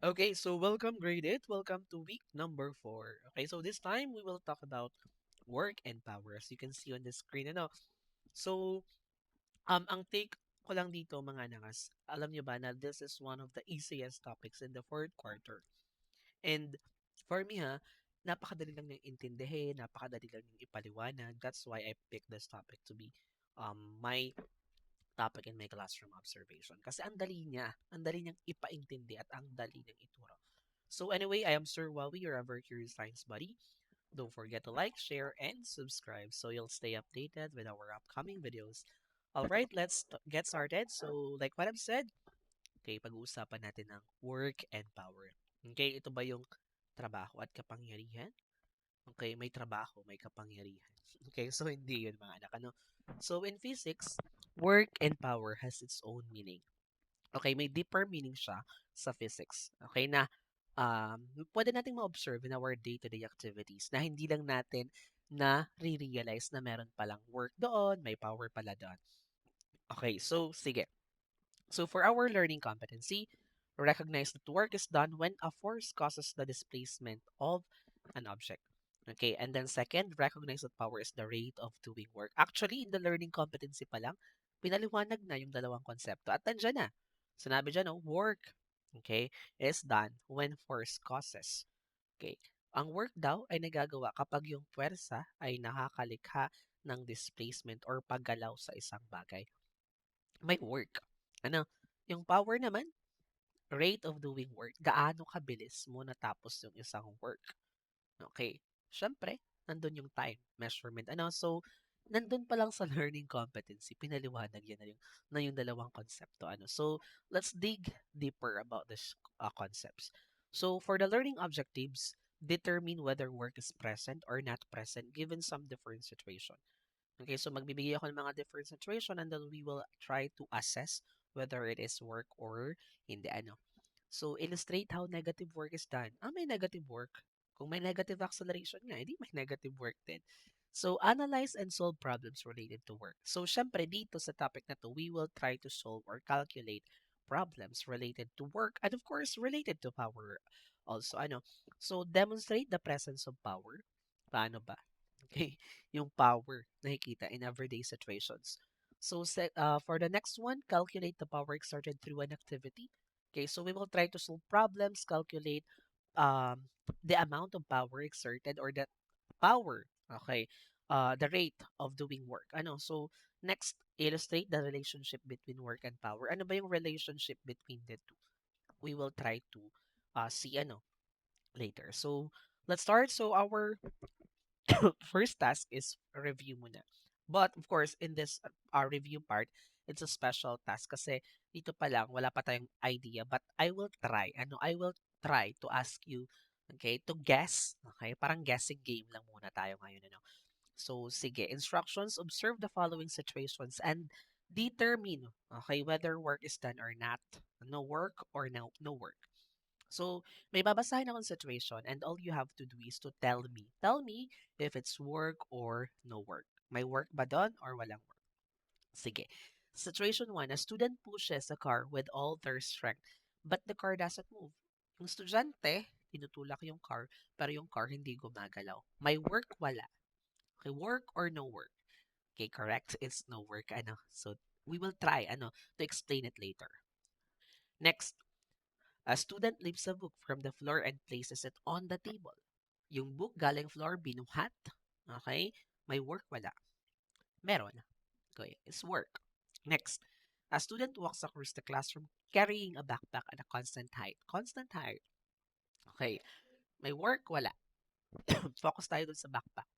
Okay, so welcome, grade 8. Welcome to week number 4. Okay, so this time we will talk about work and power. As you can see on the screen, So, ang take ko lang dito mga nangas, alam nyo ba na this is one of the easiest topics in the fourth quarter. And for me napakadali lang niyang intindihin, napakadali lang niyang ipaliwanag. That's why I picked this topic to be my topic in my classroom observation. Kasi ang dali niyang ipaintindi at ang dali niyang ituro. So anyway, I am Sir Wawi, your ever curious science buddy. Don't forget to like, share, and subscribe so you'll stay updated with our upcoming videos. Alright, let's get started. So like what I've said, okay, pag-uusapan natin ng work and power. Okay, ito ba yung trabaho at kapangyarihan? Okay, may trabaho, may kapangyarihan. Okay, so hindi yun mga anak. So in physics, work and power has its own meaning. Okay, may deeper meaning siya sa physics. Okay, na pwede nating ma-observe in our day-to-day activities na hindi lang natin na re-realize na meron palang work doon, may power pala doon. Okay, so sige. So for our learning competency, recognize that work is done when a force causes the displacement of an object. Okay, and then second, recognize that power is the rate of doing work. Actually, in the learning competency pa lang, pinaliwanag na yung dalawang konsepto at nandiyan na. Sinabi dyan, work, okay, is done when force causes. Okay, ang work daw ay nagagawa kapag yung puwersa ay nakakalikha ng displacement or paggalaw sa isang bagay. May work. Ano? Yung power naman, rate of doing work. Gaano kabilis mo natapos yung isang work. Okay. Siyempre, nandun yung time measurement. So, nandun pa lang sa learning competency, pinaliwanag yan na yung dalawang konsepto. So, let's dig deeper about this concepts. So, for the learning objectives, determine whether work is present or not present given some different situation. Okay, so magbibigay ako ng mga different situation and then we will try to assess whether it is work or hindi So, illustrate how negative work is done. May negative work. Kung may negative acceleration nga, edi may negative work din. So, analyze and solve problems related to work. So, syempre dito sa topic na to, we will try to solve or calculate problems related to work and of course related to power also. So, demonstrate the presence of power. Paano ba? Okay, yung power nakikita in everyday situations. So, for the next one, calculate the power exerted through an activity. Okay, so we will try to solve problems, calculate the amount of power exerted or the power, okay, the rate of doing work. So next, illustrate the relationship between work and power. Ano ba yung relationship between the two? We will try to see later. So let's start. So our first task is review muna. But of course, in this review part, it's a special task kasi dito pa lang wala pa tayong idea, but I will try. I will try to ask you, okay, to guess. Okay, parang guessing game lang muna tayo ngayon. So sige, instructions, observe the following situations and determine, okay, whether work is done or not. No work or no work. So, may babasahin akong situation and all you have to do is to tell me. Tell me if it's work or no work. May work ba doon or walang work? Sige. Situation 1, a student pushes a car with all their strength, but the car doesn't move. Yung estudyante, tinutulak yung car, pero yung car hindi gumagalaw. May work, wala. Okay, work or no work? Okay, correct. It's no work. So, we will try, to explain it later. Next, a student lifts a book from the floor and places it on the table. Yung book galing floor, binuhat. Okay? May work, wala. Meron. Okay, it's work. Next, a student walks across the classroom carrying a backpack at a constant height. Constant height. Okay, may work, wala. Focus tayo dun sa backpack.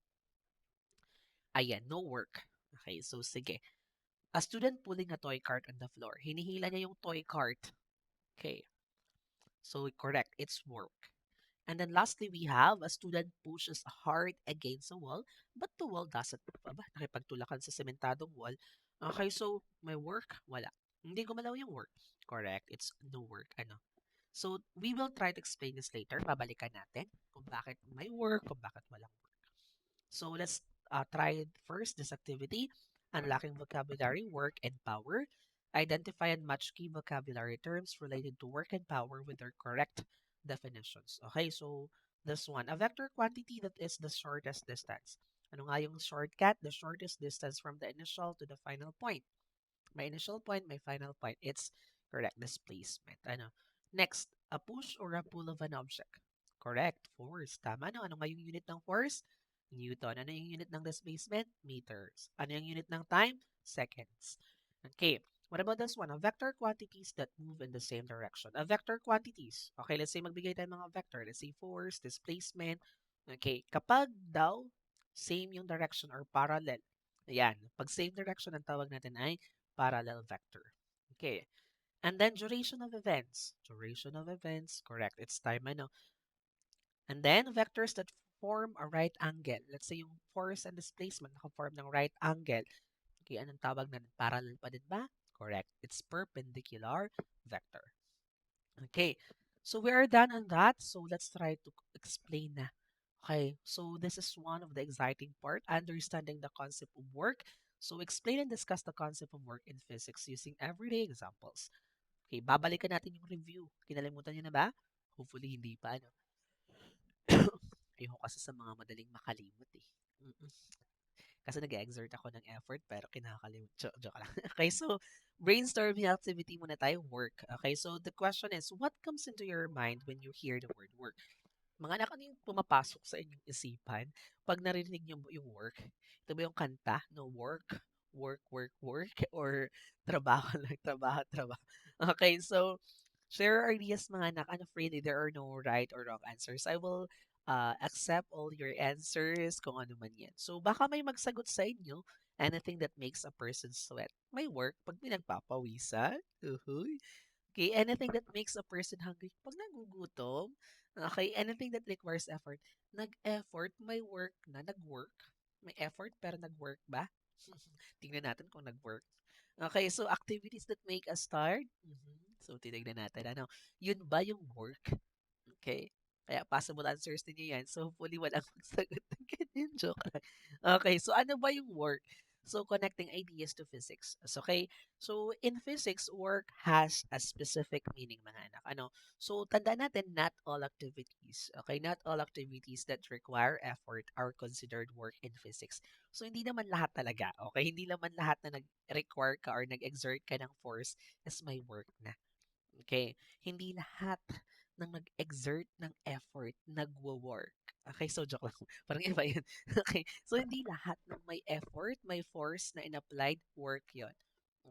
Ayan, no work. Okay, so sige. A student pulling a toy cart on the floor. Hinihila niya yung toy cart. Okay, so correct, it's work. And then lastly, we have a student pushes hard against a wall, but the wall doesn't move. Nakipagtulakan sa sementadong wall. Okay, so may work? Wala. Hindi gumalaw yung work. Correct. It's no work. So, we will try to explain this later. Babalikan natin kung bakit may work, kung bakit walang work. So, let's try first this activity. Unlocking vocabulary, work, and power. Identify and match key vocabulary terms related to work and power with their correct definitions. Okay, so this one, a vector quantity that is the shortest distance. Ano nga yung shortcut? The shortest distance from the initial to the final point. My initial point, my final point. It's correct displacement. Ano? Next, a push or a pull of an object. Correct. Force. Tama, no? Ano nga yung unit ng force? Newton. Ano yung unit ng displacement? Meters. Ano yung unit ng time? Seconds. Okay. What about this one? A vector quantities that move in the same direction. A vector quantities. Okay, let's say magbigay tayo ng mga vector. Let's say force, displacement. Okay. Kapag daw same yung direction or parallel. Ayan. Pag same direction, ang tawag natin ay parallel vector. Okay. And then duration of events. Duration of events, correct. It's time, ano. And then vectors that form a right angle. Let's say yung force and displacement naka-form ng right angle. Okay, anong tawag na? Parallel pa din ba? Correct. It's perpendicular vector. Okay. So we are done on that. So let's try to explain na. Okay, so this is one of the exciting part, understanding the concept of work. So explain and discuss the concept of work in physics using everyday examples. Okay, babalikan natin yung review. Kinalimutan niyo na ba? Hopefully hindi pa, ano. Ayoko kasi sa mga madaling makalimot eh. Mm-mm. Kasi nag-exert ako ng effort pero kinakalimot. Joke lang. Okay, so brainstorming activity muna tayo, work. Okay, so the question is, what comes into your mind when you hear the word work? Mga anak, ano yung pumapasok sa inyong isipan pag narinig niyo yung work? Ito ba yung kanta, no? Work, work, work, work, or trabaho lang, trabaho, trabaho. Okay, so share your ideas, mga anak. I'm afraid there are no right or wrong answers. I will accept all your answers kung ano man yan. So baka may magsagot sa inyo, anything that makes a person sweat. May work pag pinagpapawisan. Uhuy. Okay, anything that makes a person hungry. Pag nagugutom, okay, anything that requires effort. Nag-effort, may work na, nag-work. May effort pero nag-work ba? Tingnan natin kung nag-work. Okay, so activities that make us tired. So, tinignan natin. Ano, yun ba yung work? Okay. Kaya possible answers din yan. So, hopefully walang magsagot ng ganyan. Joke lang. Okay, so ano ba yung work? So, connecting ideas to physics. So, okay. So, in physics, work has a specific meaning, mga anak. Ano? So, tandaan natin, not all activities. Okay, not all activities that require effort are considered work in physics. So, hindi naman lahat talaga. Okay, hindi naman lahat na nag-require ka or nag-exert ka ng force is may work na. Okay? Hindi lahat ng nag-exert ng effort nagwo-work. Okay, so joke lang. Parang iba yun. Okay, so hindi lahat ng may effort, may force na in-applied work yon.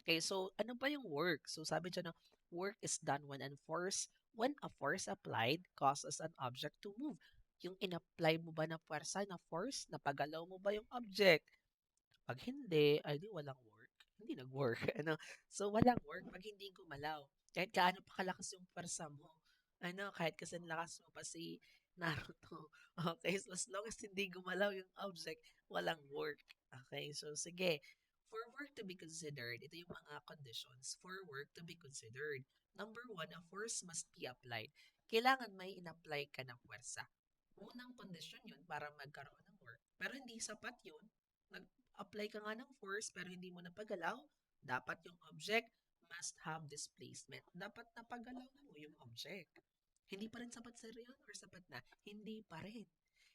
Okay, so ano ba yung work? So sabi dyan na work is done when a force applied causes an object to move. Yung in-apply mo ba na pwersa, na force, napagalaw mo ba yung object? Pag hindi, ay di walang work. Hindi nag-work. Ano? So, walang work pag hindi gumalaw. Kahit gaano pa kalakas yung parsa mo. Ano, kahit kasi lakas mo pa si Naruto. Okay, so as long as hindi gumalaw yung object, walang work. Okay, so sige. For work to be considered, ito yung mga conditions for work to be considered. Number one, a force must be applied. Kailangan may in-apply ka ng pwersa. Unang kondisyon yun para magkaroon ng work. Pero hindi sapat yun. Nag-apply ka nga ng force pero hindi mo napagalaw, dapat yung object must have displacement. Dapat napagalaw mo yung object. Hindi pa rin sapat sir yun or sapat na? Hindi pa rin.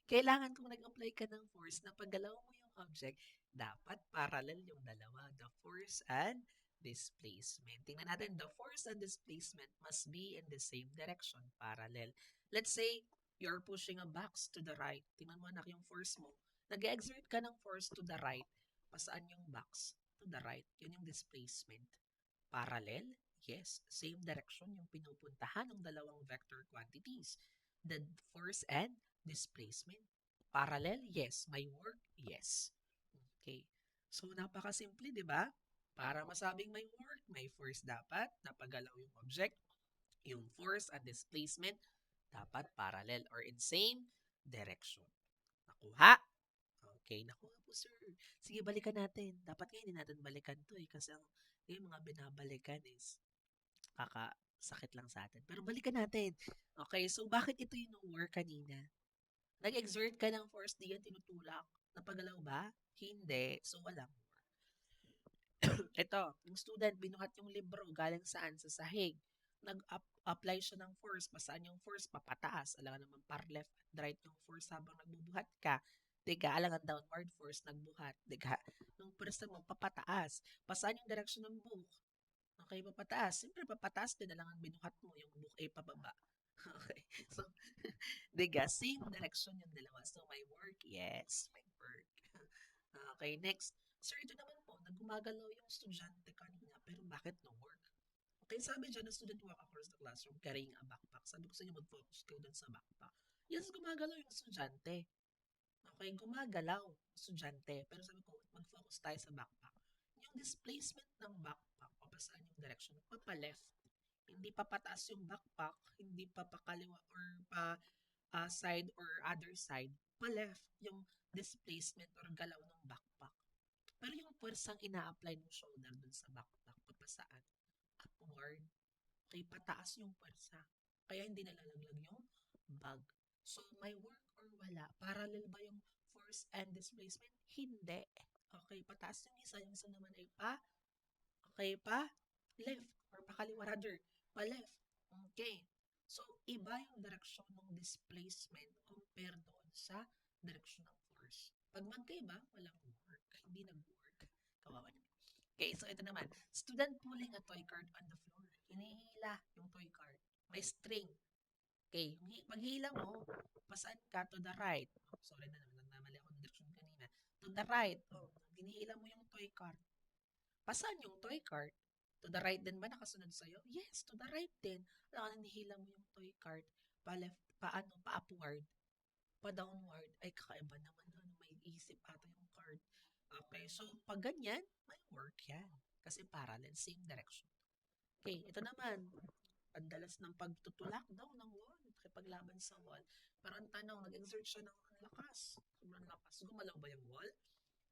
Kailangan kung nag-apply ka ng force, napagalaw mo yung object, dapat parallel yung dalawa, the force and displacement. Tingnan natin, the force and displacement must be in the same direction, parallel. Let's say, you're pushing a box to the right. Tingnan mo anak yung force mo. Nag-exert ka ng force to the right. Pasaan yung box? To the right. Yun yung displacement. Parallel? Yes. Same direction yung pinupuntahan ng dalawang vector quantities. The force and displacement. Parallel? Yes. May work? Yes. Okay. So, napakasimple, di ba? Para masabing may work, may force dapat, napagalaw yung object, yung force at displacement, dapat parallel or in same direction. Nakuha? Okay, nakuha po sir. Sige, balikan natin. Dapat ngayon natin balikan to eh kasi yung mga binabalikan is sakit lang sa atin. Pero balikan natin. Okay, so bakit ito yung work kanina? Nag-exert ka ng force, di yan tinutulak. Napagalaw ba? Hindi. So, walang work. Ito, yung student, binuhat yung libro, galing saan? Sa sahig. Nag-apply siya ng force. Pasaan yung force? Papataas. Alam naman, par left and right yung force habang nagbubuhat ka. Diga, alangan downward force, nagbuhat. Diga, nung first mo, papataas. Pasaan yung direction ng book? Okay, papataas. Siyempre, papataas din. Alangan binuhat mo, yung book ay pababa. Okay. So, diga, same direction yung dalawa. So, my work, yes, my work. Okay, next. Sir, ito naman po, nagumagalaw yung estudyante kanina, pero bakit no work? Okay, sabi dyan, a student walk across the classroom carrying a backpack. Sabi ko sa inyo, mag-focus kayo dun sa backpack. Yes, gumagalaw yung estudyante. Okay, gumagalaw yung estudyante. Pero sabi ko, mag-focus tayo sa backpack. Yung displacement ng backpack, o pa saan yung direction, papa-left. Hindi pa pataas yung backpack, hindi pa pakaliwa or pa side or other side, pa-left yung displacement or galaw ng backpack. Pero yung puwersang ina-apply ng shoulder dun sa backpack, papasaan? Upward. Okay, pataas yung puwersa. Kaya hindi nalalaglag yung bag. So, may work or wala? Parallel ba yung force and displacement? Hindi. Okay, pataas yung isa naman ay okay, left or pakaliwa rather, left. Okay. So, iba yung direksyon ng displacement compared doon sa direksyon ng force. Pag magkaiba, walang work. Hindi nag-work. Kawawa naman. Okay, so ito naman. Student pulling a toy cart on the floor. Hinihila yung toy cart. May string. Okay, paghila mo, pasaan ka to the right. Oh, sorry na naman, namali ako ng direksyon kanina. To the right. Oh, hinihila mo yung toy cart. Pasaan yung toy cart? To the right din ba nakasunod sa'yo? Yes, to the right din. Alam ka, nanihila mo yung toy cart. Pa-left, paano, pa-upward, pa-downward. Ay, kakaiba naman. Ano, may isip ata yung cart. Okay, so pag ganyan, may work yan. Kasi parallel, same direction. Okay, ito naman. Pandalas ng pagtutulak daw ng wall. Pakipaglaban sa wall. Pero ang tanong, nag-exert siya ng lakas. Sobrang lakas. Gumalaw ba yung wall?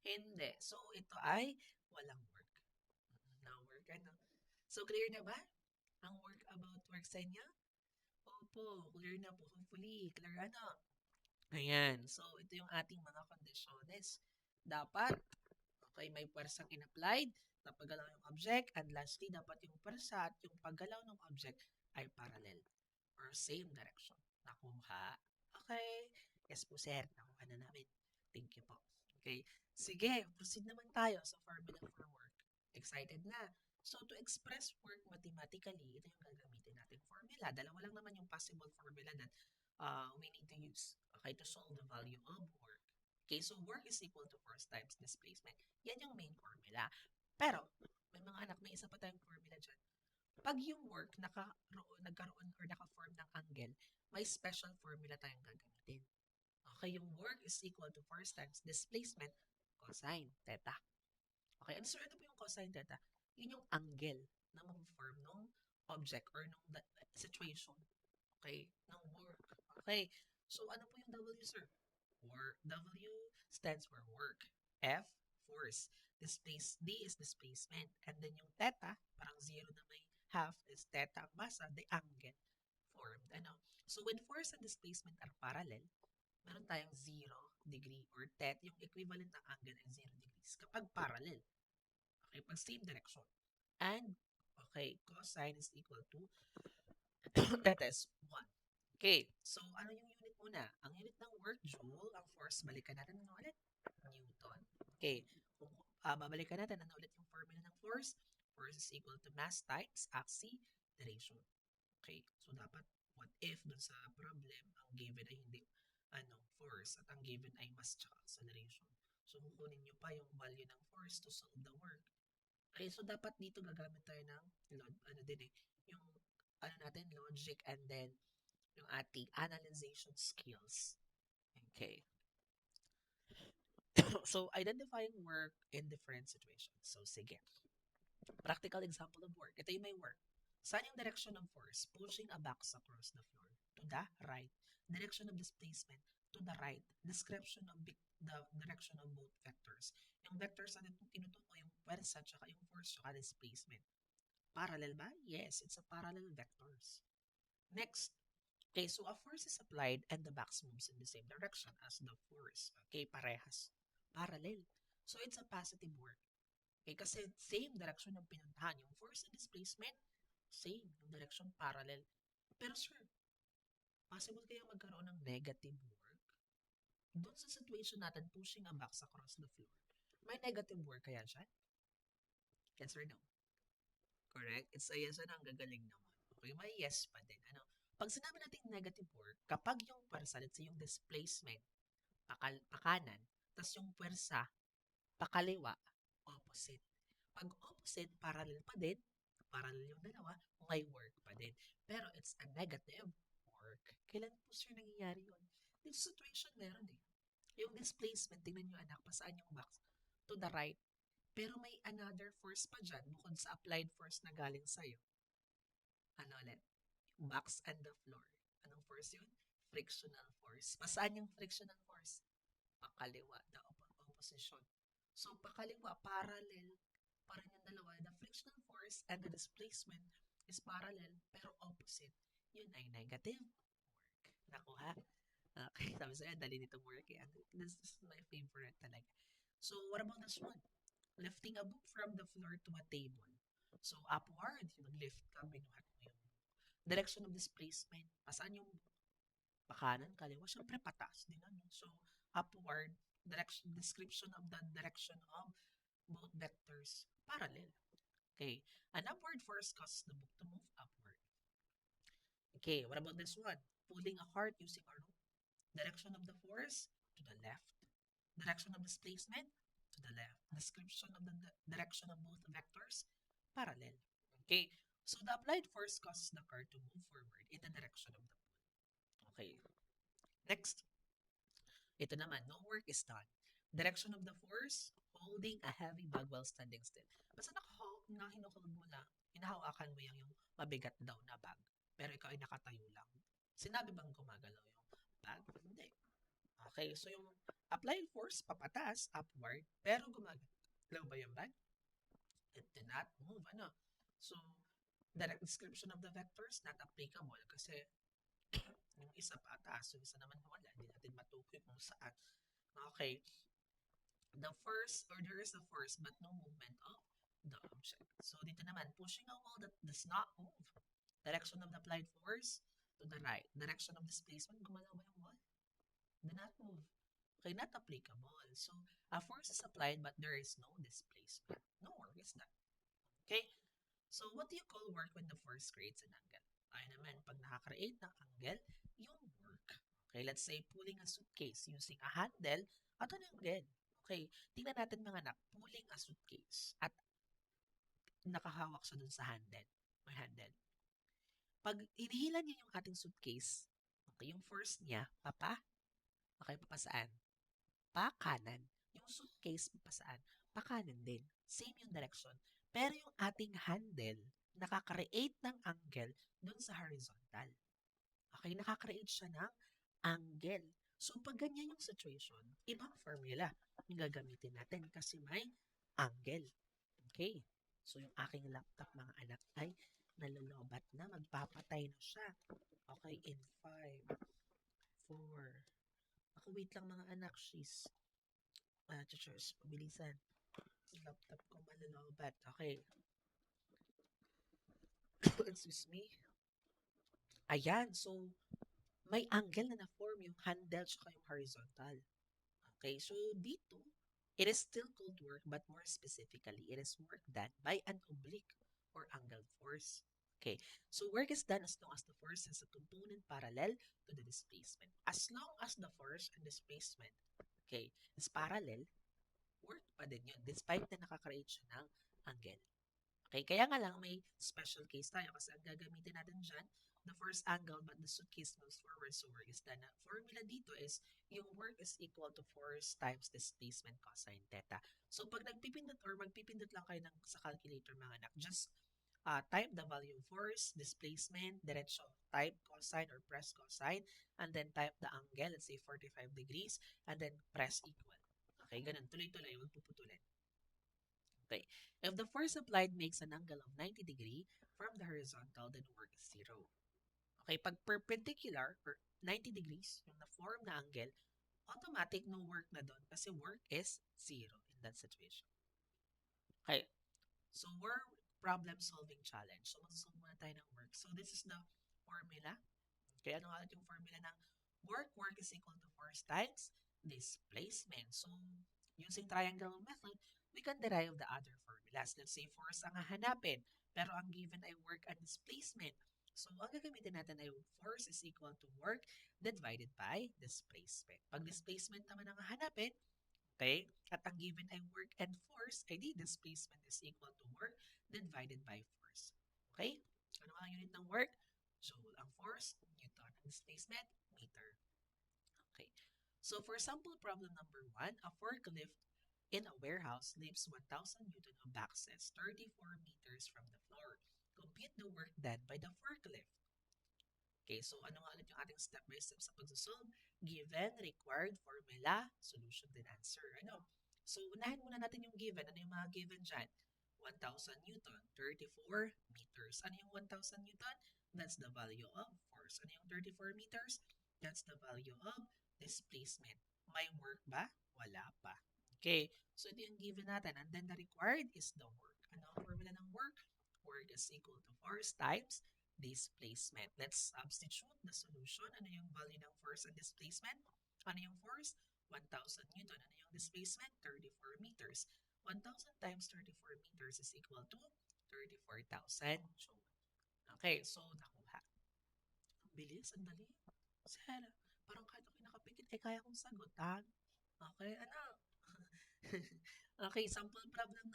Hindi. So, ito ay walang work. No work, ano? So, clear na ba? Ang work about work sa inyo? Opo, clear na po. Hopefully, clear ano? Ayan. So, ito yung ating mga kondisyones. Dapat, okay, may puwersang in-applied, napagalaw yung object, and lastly, dapat yung puwersa at yung paggalaw ng object ay parallel or same direction. Nakuha. Okay. Yes po, sir. Nakuha na namin. Thank you po. Okay. Sige, proceed naman tayo sa formula for work. Excited na? So, to express work mathematically, ito yung gagamitin natin formula. Dalawa lang naman yung possible formula that we need to use, okay, to solve the value of work. Okay, so work is equal to force times displacement. Yan yung main formula. Pero, may mga anak, may isa pa tayong formula dyan. Pag yung work nagkaroon or naka-form ng angle, may special formula tayong gagamitin. Okay, yung work is equal to force times displacement cosine theta. Okay, and so ito po yung cosine theta. Yun yung angle na mag-form ng object or ng situation. Okay, ng work. Okay, so ano po yung W, sir? W stands for work. F, force. D is displacement. And then yung theta, parang zero na may half is theta ang masa, the angle formed. Ano? So when force and displacement are parallel, meron tayong 0 degree or yung equivalent ng angle ay 0 degrees kapag parallel. Okay, pag same direction. And, okay, cosine is equal to, that is 1. Okay, so ano yung unit muna? Ang unit ng work, joule. Ang force, balikan natin ano ulit? Newton. Okay, kung babalikan natin ano ulit yung formula ng force? Force is equal to mass times acceleration. Okay, so dapat what if dun sa problem, ang given ay hindi force at ang given ay mass tsaka acceleration. So kukunin nyo pa yung value ng force to solve the work. Okay, so dapat dito gagamit tayo ng yung natin, logic and then yung ating analyzation skills. Okay. So, identifying work in different situations. So, sige. Practical example of work. Ito yung may work. Saan yung direction of force? Pushing a box across the floor. To the right. Direction of displacement. To the right. Description of the direction of both vectors. Yung vectors na tinutukoy yung pwersa, tsaka yung force, tsaka displacement. Parallel ba? Yes, it's a parallel vectors. Next. Okay, so a force is applied and the box moves in the same direction as the force. Okay, parehas. Parallel. So it's a positive work. Okay, kasi same direction yung pinuntahan. Yung force and displacement, same. Yung direction parallel. Pero sir, possible kaya magkaroon ng negative work? Doon sa situation natin, pushing a box across the floor, may negative work kaya siya? Yes or no? Correct? It's a yes or no, ang gagaling naman. Okay, may yes pa din. Ano? Pag sinabi natin negative work, kapag yung pwersa, let's say yung displacement, pakanan, tas yung pwersa, pakaliwa, opposite. Pag opposite, parallel yung dalawa, may work pa din. Pero it's a negative work. Kailan po sir nangyayari yun? This situation meron eh. Yung displacement, tingnan nyo anak, pasaan yung box? To the right. Pero may another force pa dyan bukod sa applied force na galing sa'yo. Ano ulit? Box and the floor. Anong force yun? Frictional force. Pasaan yung frictional force? Pakaliwa, the opposition. So, pakaliwa, parallel, parang yung dalawa. The frictional force and the displacement is parallel, pero opposite. Yun ay negative work. Nakuha? Okay, sabi sa'yo, dali nitong work eh. This is my favorite talaga. So, what about this one? Lifting a book from the floor to a table. So, upward, yung nag-lift ka, binuhat mo yung direction of displacement. Pasaan yung pakanan, kaliwa? Siyempre, pataas din. Ano? So, upward, description of the direction of both vectors, parallel. Okay, an upward force causes the book to move upward. Okay, what about this one? Pulling a cart using a rope. Direction of the force, to the left. Direction of displacement, to the left. Description of the direction of both vectors, parallel. Okay, so the applied force causes the car to move forward in the direction of the pull. Okay, next. Ito naman, no work is done. Direction of the force, holding a heavy bag while standing still. Basta hinuhold mo lang, hinahawakan mo yung mabigat daw na bag. Pero ikaw ay nakatayo lang. Sinabi bang gumagalaw yung bag? Hindi. Okay, so yung applied force, papataas, upward, pero gumagalaw ba yung bag? It did not move, ano? So, direct description of the vectors, not applicable kasi yung isa pataas, yung isa naman wala. Hindi natin matukoy kung saan. Okay, the first, or there is a force but no movement of the object. So, dito naman, pushing a wall that does not move. Direction of the applied force, to the right. Direction of displacement, gumalaw ba yung wall? Do not move. Okay, not applicable. So, a force is applied but there is no displacement. No work is done. Okay? So, what do you call work when the force creates an angle? Ay naman, pag nakakreate ng angle, yung work. Okay, let's say pulling a suitcase using a handle at an angle. Okay, tingnan natin mga anak, pulling a suitcase at nakahawak siya dun sa handle. May handle. Pag inihila niya yung ating suitcase, okay, yung force niya, okay, papasaan? Pakanan. Yung suitcase, papasaan? Pakanan din. Same yung direction. Pero yung ating handle, nakaka-create ng angle dun sa horizontal. Okay, nakaka-create siya ng angle. So, pag ganyan yung situation, ibang formula yung gagamitin natin kasi may angle. Okay? So, yung aking laptop, mga anak, ay nalolobat na. Magpapatay na siya. Okay, in 5, 4. Ako, wait lang mga anak. She's, teachers, pabilisan. Yung laptop ko malolobat. Okay. Excuse me. Ayan, so, may angle na na-form yung handle tsaka yung horizontal. Okay, so dito, it is still called work, but more specifically, it is work done by an oblique or angled force. Okay, so work is done as long as the force has a component parallel to the displacement. As long as the force and displacement, okay, is parallel, work pa din yun, despite na nakakreate siya ng angle. Okay, kaya nga lang may special case tayo kasi ang gagamitin natin dyan, the first angle but the suitcase moves forward, so work is done. Formula dito is yung work is equal to force times displacement cosine theta. So pag nagpipindot or magpipindot lang kayo sa calculator mga anak, just type the value of force, displacement, diretso, type cosine or press cosine, and then type the angle, let's say 45 degrees, and then press equal. Okay, ganun, tuloy-tuloy, huwag puputulin. Okay. If the force applied makes an angle of 90 degree from the horizontal, then work is 0. Okay, pag perpendicular or 90 degrees yung na-form na angle, automatic no work na doon kasi work is 0 in that situation. Okay. So, work problem solving challenge. So, magsasolve muna tayo ng work. So, this is the formula. Okay, ano nga ulit yung formula ng work? Work is equal to force times displacement. So, using triangle method, we can derive the other formulas. Let's say force ang hahanapin, pero ang given ay work and displacement. So, ang gagamitin natin ay force is equal to work divided by displacement. Pag displacement naman ang hahanapin, okay, at ang given ay work and force, ay di displacement is equal to work divided by force. Okay? Ano ang unit ng work? Joule. Ang force, Newton. Ang displacement, meter. Okay. So for sample problem number 1, a forklift in a warehouse lifts 1,000 Newton of boxes 34 meters from the floor. Compute the work done by the forklift. Okay, so ano nga ulit yung ating step by step sa pagsosolve? Given, required, formula, solution, then answer. Ano? So, unahin muna natin yung given. Ano yung mga given dyan? 1,000 Newton, 34 meters. Ano yung 1,000 Newton? That's the value of force. Ano yung 34 meters? That's the value of displacement. May work ba? Wala pa. Okay, so ito yung given natin. And then the required is the work. Ano ang formula ng work? Work is equal to force times displacement. Let's substitute the solution. Ano yung value ng force and displacement? Ano yung force? 1,000 Newton. Ano yung displacement? 34 meters. 1,000 times 34 meters is equal to 34,000 joule. Okay, so nakuha. Ang bilis, ang dali. Sala, parang kahit ako nakapikit, eh kaya kong sagutan. Okay, ano? Okay, sample problem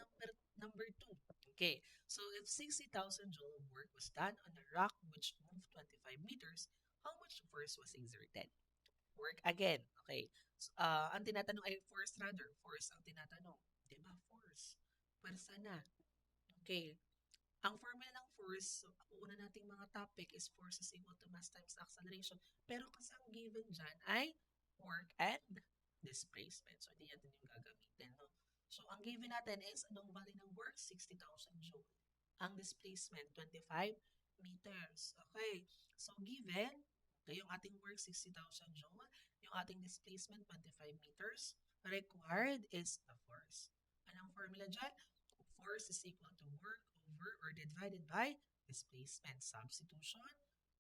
number 2. Okay, so if 60,000 joule of work was done on a rock which moved 25 meters, how much force was exerted? Work again. Okay. So, ang tinatanong ay force rather. Force ang tinatanong. Diba? Force. Pwersa na. Okay. Ang formula ng force, so, una nating mga topic is force is equal to mass times acceleration. Pero kasi ang given dyan ay work and displacement. So, hindi natin yung gagamitin. No? So, ang given natin is, anong value ng work? 60,000 joule. Ang displacement, 25 meters. Okay. So, given, okay, yung ating work, 60,000 joule. Yung ating displacement, 25 meters. Required is the force. Anong formula dyan? Force is equal to work over or divided by displacement. Substitution.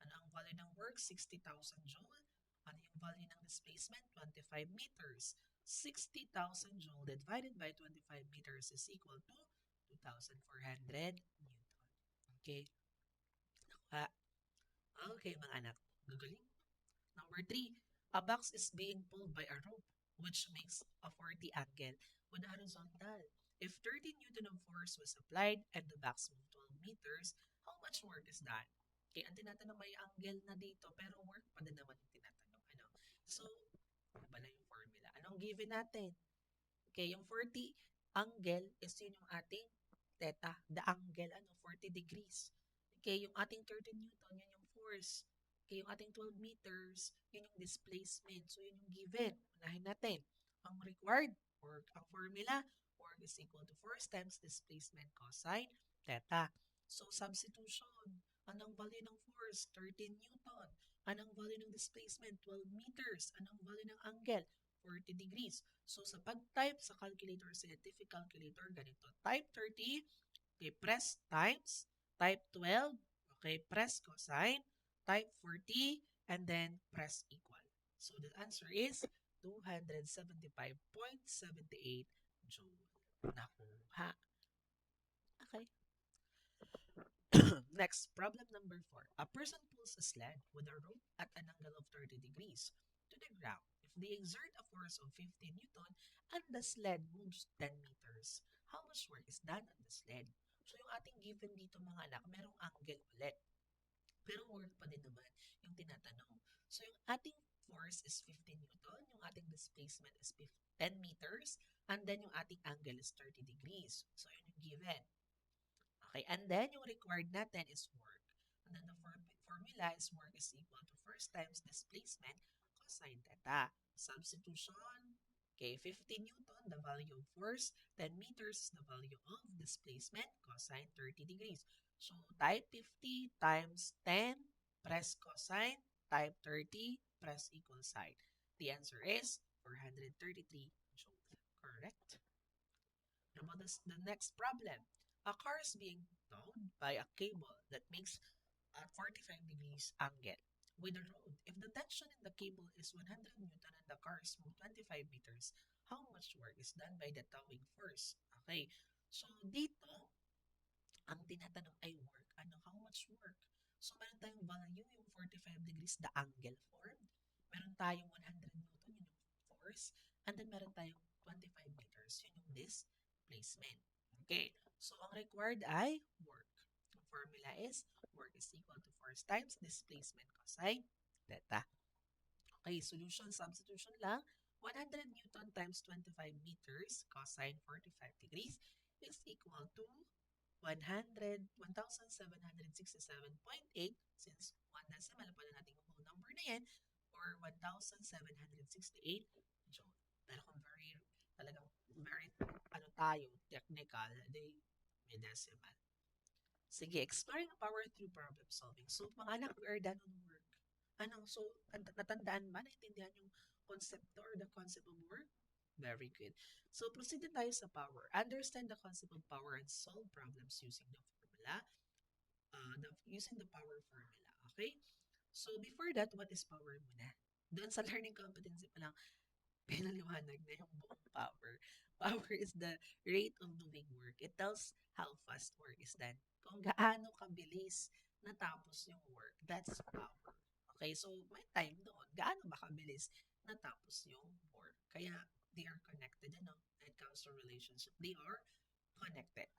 Ano ang value ng work? 60,000 joule. Ano yung value ng displacement? 25 meters. 60,000 joule divided by 25 meters is equal to 2,400 Newton. Okay. Nakuha. Okay, mga anak. Gagaling. Number 3. A box is being pulled by a rope which makes a 40 angle with a horizontal. If 30 Newton of force was applied and the box moved 12 meters, how much work is done? Okay, ang tinatanong may angle na dito pero work pa din naman yung tinatanong. Ano? So, ano ba na yung formula? Anong given natin? Okay, yung 40 angle is yun yung ating theta. The angle, 40 degrees. Okay, yung ating 30 Newton, yun yung force. Okay, yung ating 12 meters, yun yung displacement. So, yun yung given. Unahin natin. Ang required work, ang formula, work is equal to force times displacement cosine theta. So, substitution. Anong value ng force? 13 Newton. Anong value ng displacement? 12 meters. Anong value ng angle? 40 degrees. So, sa pag-type sa calculator, scientific calculator, ganito. Type 30, okay, press times. Type 12, okay, press cosine. Type 40, and then press equal. So, the answer is 275.78 joule. Nakuha. Okay. Next, problem number 4. A person pulls a sled with a rope at an angle of 30 degrees to the ground. If they exert a force of 50 Newton and the sled moves 10 meters, how much work is done on the sled? So yung ating given dito mga anak, merong angle ulit. Pero work pa din naman yung tinatanong. So yung ating force is 50 Newton, yung ating displacement is 10 meters, and then yung ating angle is 30 degrees. So yun yung given. Okay, and then yung required natin is work. And then the formula is work is equal to first times displacement cosine theta. Substitution, okay, 50 Newton, the value of force, 10 meters is the value of displacement cosine 30 degrees. So type 50 times 10, press cosine, type 30, press equal sign. The answer is 433 joule. Correct? What about the next problem? A car is being towed by a cable that makes a 45 degrees angle with the road. If the tension in the cable is 100 Newton and the car is moved 25 meters, how much work is done by the towing force? Okay, so dito, ang tinatanong ay work. Ano, how much work? So, meron tayong value, yung 45 degrees, the angle formed. Meron tayong 100 Newton, yun yung force. And then, meron tayong 25 meters, yun yung displacement. Okay. So, ang required ay work. Ang formula is work is equal to force times displacement cosine theta. Okay, solution, substitution lang. 100 Newton times 25 meters cosine 45 degrees is equal to 100, 1,767.8 since 1 decimal, pala natin yung whole number na yan, or 1,768 joule. Pero kung talagang very, tayo, technical, they may decimal. Sige, exploring power through problem solving. So, mga anak, we are done on work. Ano, so, natandaan ba? Naintindihan yung concept or the concept of work? Very good. So, proceed na tayo sa power. Understand the concept of power and solve problems using the formula, using the power formula. Okay? So, before that, what is power muna? Doon sa learning competency pa lang, pinaliwanag na yung buong power. Power is the rate of doing work. It tells how fast work is done. Kung gaano kabilis natapos yung work, that's power. Okay, so may time doon. Gaano ba kabilis natapos yung work? Kaya they are connected, ano? When it comes to relationship, they are connected.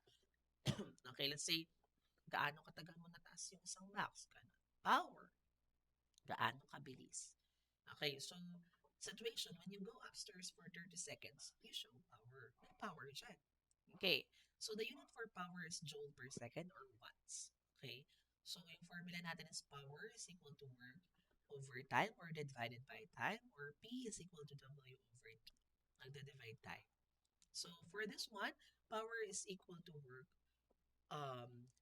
Okay, let's say, gaano katagal mo nataas yung isang box? Gaano? Power. Gaano kabilis? Okay, so situation, when you go upstairs for 30 seconds, you show power. May power dyan. Okay, so the unit for power is joule per second or watts. Okay, so yung formula natin is power is equal to work over time or divided by time, or P is equal to W over T. Nagda-divide time. So for this one, power is equal to work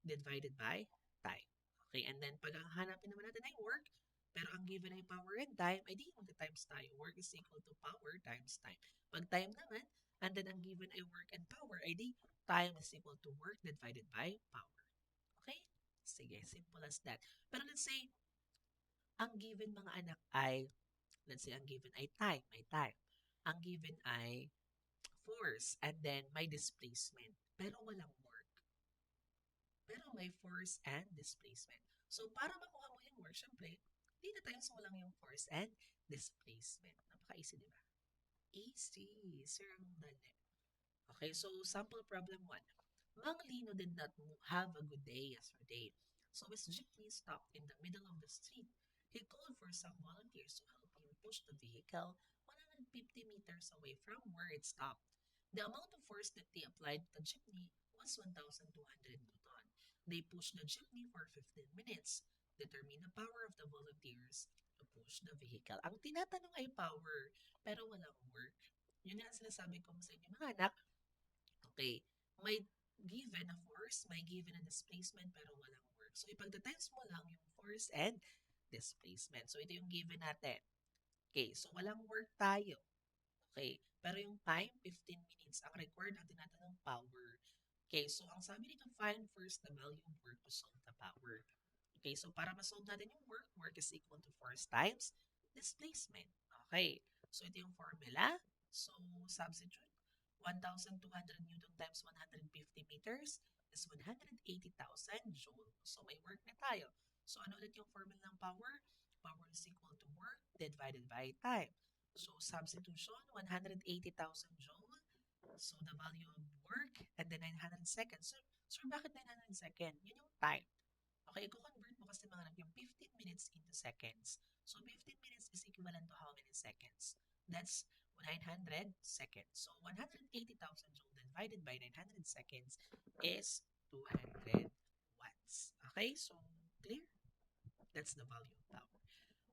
divided by time. Okay, and then pag hanapin naman natin ay work, pero ang given ay power and time, ay di magta-times tayo. Work is equal to power times time. Pag time naman, and then ang given ay work and power, ay di time is equal to work divided by power. Okay? Sige, simple as that. Pero let's say, ang given mga anak ay, let's say, ang given ay time, may time. Ang given ay force, and then may displacement. Pero walang work. Pero may force and displacement. So, para makuha mo yung work, syempre, hindi na times mo lang yung force and displacement. Napaka-easy, di ba? Easy. Sir, ang dali. Okay, so sample problem 1. Mang Lino did not have a good day yesterday. So his jeepney stopped in the middle of the street. He called for some volunteers to help him push the vehicle 150 meters away from where it stopped. The amount of force that they applied to the jeepney was 1,200 Newton. They pushed the jeepney for 15 minutes. Determine the power of the volunteers to push the vehicle. Ang tinatanong ay power, pero walang work. Yun nga ang sinasabi ko sa inyo mga anak. Okay, may given na force, may given na displacement, pero walang work. So, ipagta-times mo lang yung force and displacement. So, ito yung given natin. Okay, so walang work tayo. Okay, pero yung time, 15 minutes. Ang required ang tinatanong power. Okay, so ang sabi dito, find first the value of work to solve the power. Okay, so para ma-solve natin yung work is equal to force times displacement. Okay, so ito yung formula. So, substitute. 1,200 Newton times 150 meters is 180,000 joule. So, may work na tayo. So, ano ulit yung formula ng power? Power is equal to work divided by time. So, substitution, 180,000 joule. So, the value of work and then 900 seconds. So, bakit 900 seconds? Yun yung time. Okay, i-convert mo kasi mga yung 15 minutes into seconds. So, 15 minutes is equivalent to how many seconds? That's 900 seconds. So, 180,000 joule divided by 900 seconds is 200 watts. Okay, so clear? That's the value of power.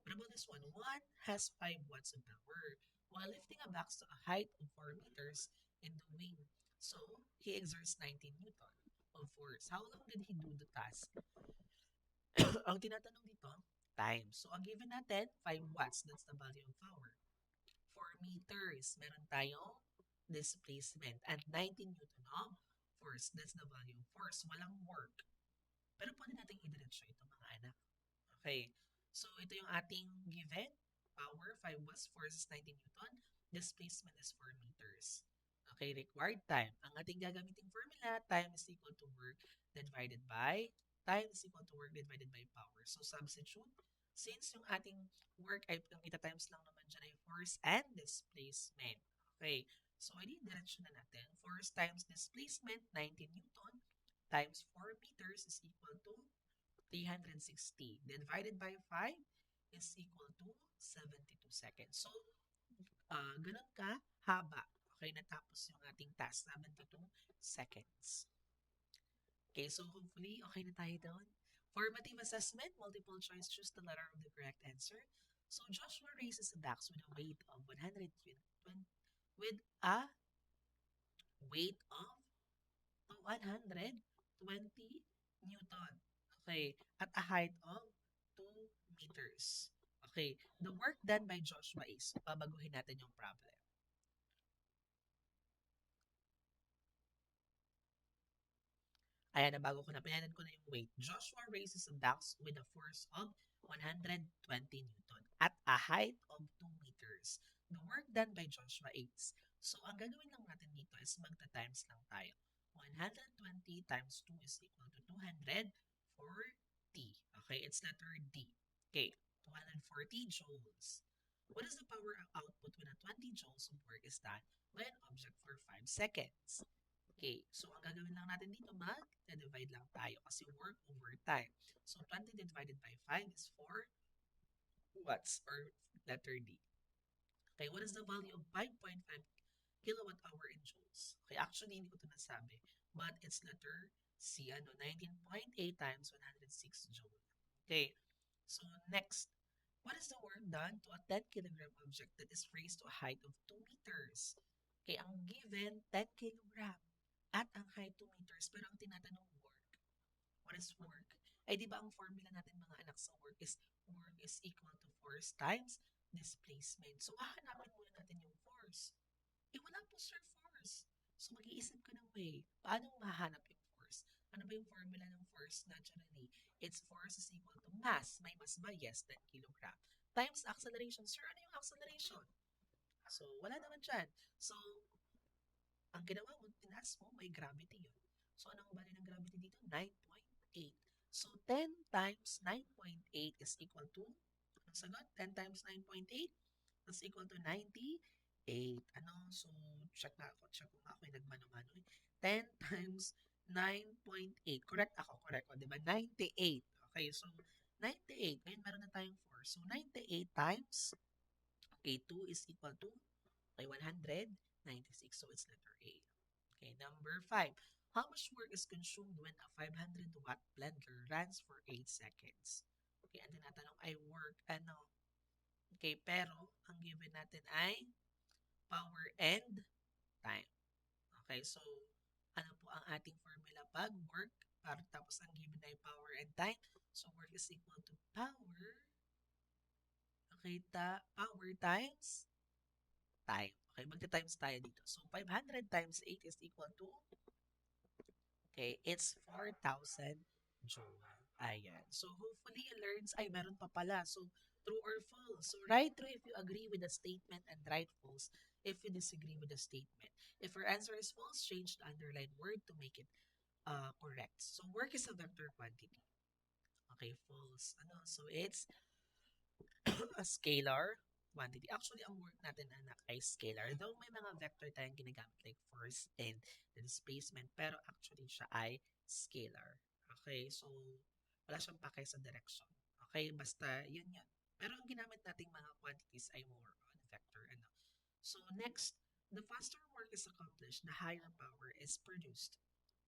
What about this one? One has 5 watts of power while lifting a box to a height of 4 meters in the wing. So, he exerts 19 Newton of force. How long did he do the task? Ang tinatanong dito, time. So, ang given natin, 5 watts. That's the value of power. 4 meters. Meron tayong displacement and 90 Newton of force. That's the value of force. Walang work. Pero pwede natin idiretso ito mga anak. Okay. So ito yung ating given. Power 5 watts, force is 90 Newton, displacement is 4 meters. Okay, required time. Ang ating gagamiting formula, time is equal to work divided by time is equal to work divided by power. So substitute, since yung ating work ay ang ita-times lang naman dyan ay force and displacement. Okay, so edi diretso na natin. Force times displacement, 90 Newton, times 4 meters is equal to 360. Divided by 5 is equal to 72 seconds. So, ganun ka haba. Okay, natapos yung ating task, 72 seconds. Okay, so hopefully, okay na tayo doon. Formative assessment, multiple choice, choose the letter of the correct answer. So, Joshua raises a box with a weight of 120, with a weight of 120 Newton. Okay, at a height of 2 meters. Okay, the work done by Joshua is, babaguhin natin yung problem. Ayan, nabago ko na, pinanan ko na yung weight. Joshua raises a box with a force of 120 Newton at a height of 2 meters. The work done by Joshua is, so ang gagawin lang natin dito is magta-times lang tayo. 120 times 2 is equal to 240. Okay, it's letter D. Okay, 240 joules. What is the power output when a 20 joules of work is done by an object for 5 seconds? Okay, so ang gagawin lang natin dito, mag-divide lang tayo kasi work over time. So 20 divided by 5 is 4 watts or letter D. Okay, what is the value of 5.5 kilowatt hour in joules? Okay, actually, hindi ko ito nasabi. But it's letter C, 19.8 times 106 joule. Okay, so next, what is the work done to a 10 kilogram object that is raised to a height of 2 meters? Okay, ang given, 10 kilogram at ang height 2 meters. Pero ang tinatanong work, what is work? Ay di ba ang formula natin mga anak sa work is equal to force times displacement. So hahanapin muna natin yung force. Eh wala po sir force. So mag-iisip ka ng way. Paano mahanap yung force? Ano ba yung formula ng force naturally? Its force is equal to mass. May mass ba? Yes, 10 kilogram. Times acceleration. Sir, ano yung acceleration? So, wala naman dyan. So, ang ginawa mo, tinaas mo, may gravity yun. So, anong bali ng gravity dito? 9.8. So, 10 times 9.8 is equal to, ang sagot, 10 times 9.8 is equal to 98. Ano? So, check na ako. Check kung ako yung nagmano-mano. 10 times 9.8. Correct ako. Correct. O, diba? 98. Okay, so, 98. Ngayon, meron na tayong 4. So, 98 times, okay, 2 is equal to, okay, 196. So, it's letter A. Okay, number 5. How much work is consumed when a 500 watt blender runs for 8 seconds? Okay, ang tinatanong ay work ano. Okay, pero ang given natin ay power and time. Okay, so ano po ang ating formula pag work para tapos ang given ay power and time? So work is equal to power. Okay, power times time. Okay, magta-times tayo dito. So 500 times 8 is equal to, okay, it's 4,000 joule. Ayan. So, hopefully, learns, ay, meron pa pala. So, true or false. So, write true if you agree with the statement and write false if you disagree with the statement. If your answer is false, change the underlined word to make it correct. So, work is a vector quantity. Okay, false. Ano? So, it's a scalar quantity. Actually, ang work natin anak ay scalar. Though may mga vector tayong ginagamit like force and the displacement, pero actually siya ay scalar. Okay, so wala siyang pake sa direction. Okay, basta yun yun. Pero ang ginamit nating mga quantities ay more on vector. Ano. So next, the faster work is accomplished, the higher power is produced.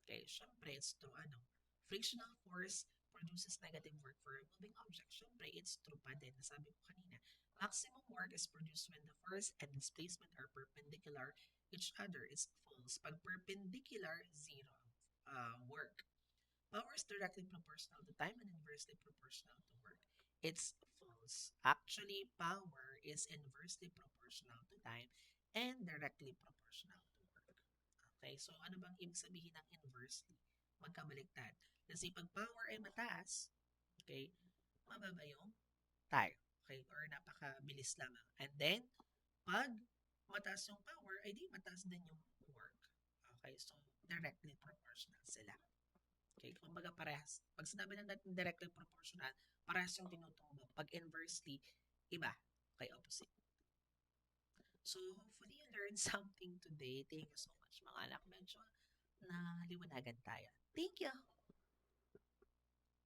Okay, syempre, it's true, ano, frictional force produces negative work for a moving object. Syempre, it's true pa din, nasabi ko kanina. Maximum work is produced when the force and displacement are perpendicular each other. It's false. Pag perpendicular, zero work. Power is directly proportional to time and inversely proportional to work. It's false. Actually, power is inversely proportional to time and directly proportional to Okay, so ano bang ibig sabihin ng inversely? Magkabaliktad. Kasi pag power ay mataas, okay, mababa yung time. Okay, or napakabilis lamang. And then, pag mataas yung power, ay di mataas din yung work. Okay, so directly proportional sila. Okay, kumbaga parehas. Pag sinabi ng natin directly proportional, parehas yung tinutumbok. Pag inversely, iba. Okay, opposite. So, hopefully you learned something today. Thank you so much, mga anak. Medyo na liwanagan tayo. Thank you!